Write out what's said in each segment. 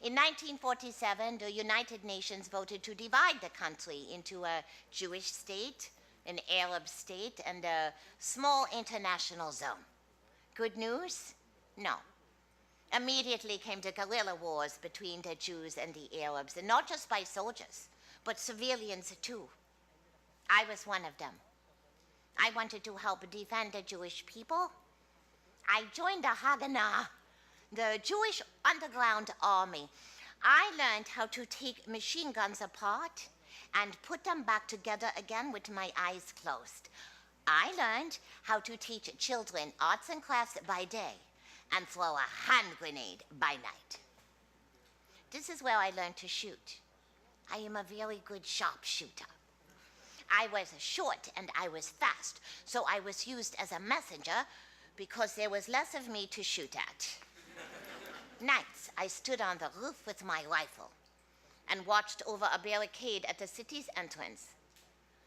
In 1947, the United Nations voted to divide the country into a Jewish state, an Arab state, and a small international zone. Good news? No. Immediately came the guerrilla wars between the Jews and the Arabs, and not just by soldiers, but civilians too. I was one of them. I wanted to help defend the Jewish people. I joined the Haganah, the Jewish underground army. I learned how to take machine guns apart and put them back together again with my eyes closed. I learned how to teach children arts and crafts by day and throw a hand grenade by night. This is where I learned to shoot. I am a very good sharpshooter. I was short and I was fast, so I was used as a messenger because there was less of me to shoot at. Nights, I stood on the roof with my rifle and watched over a barricade at the city's entrance,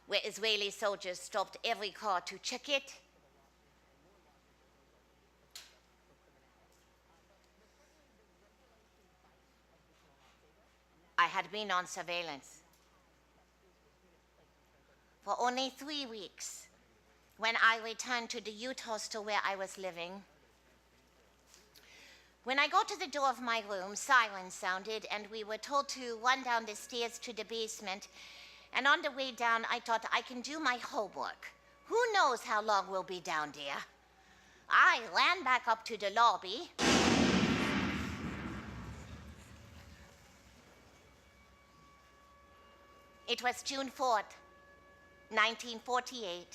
where Israeli soldiers stopped every car to check it. I had been on surveillance for only 3 weeks when I returned to the youth hostel where I was living. When I got to the door of my room, sirens sounded, and we were told to run down the stairs to the basement. And on the way down, I thought I can do my homework. Who knows how long we'll be down there? I ran back up to the lobby. It was June 4th, 1948,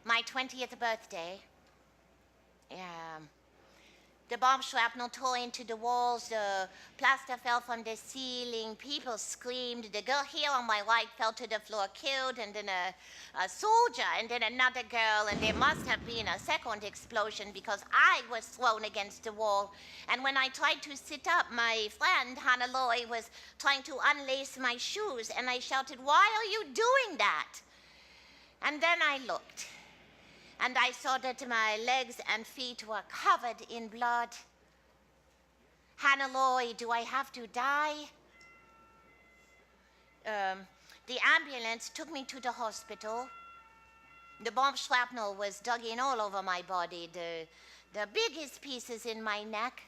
my 20th birthday. The bomb shrapnel tore into the walls, the plaster fell from the ceiling, people screamed, the girl here on my right fell to the floor killed, and then a soldier, and then another girl, and there must have been a second explosion because I was thrown against the wall. And when I tried to sit up, my friend Hannah was trying to unlace my shoes, and I shouted, "Why are you doing that?" And then I looked. And I saw that my legs and feet were covered in blood. Hannah Lloyd, do I have to die? The ambulance took me to the hospital. The bomb shrapnel was dug in all over my body, the biggest pieces in my neck.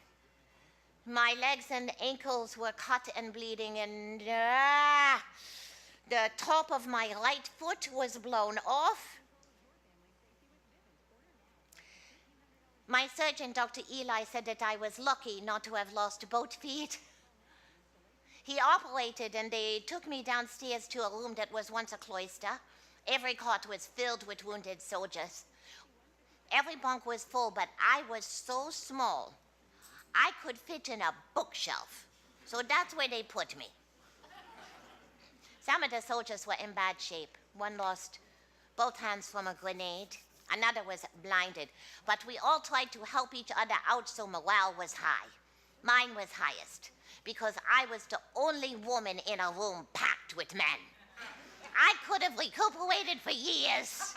My legs and ankles were cut and bleeding, and the top of my right foot was blown off. My surgeon, Dr. Eli, said that I was lucky not to have lost both feet. He operated and they took me downstairs to a room that was once a cloister. Every cot was filled with wounded soldiers. Every bunk was full, but I was so small, I could fit in a bookshelf. So that's where they put me. Some of the soldiers were in bad shape. One lost both hands from a grenade. Another was blinded, but we all tried to help each other out so morale was high. Mine was highest, because I was the only woman in a room packed with men. I could have recuperated for years.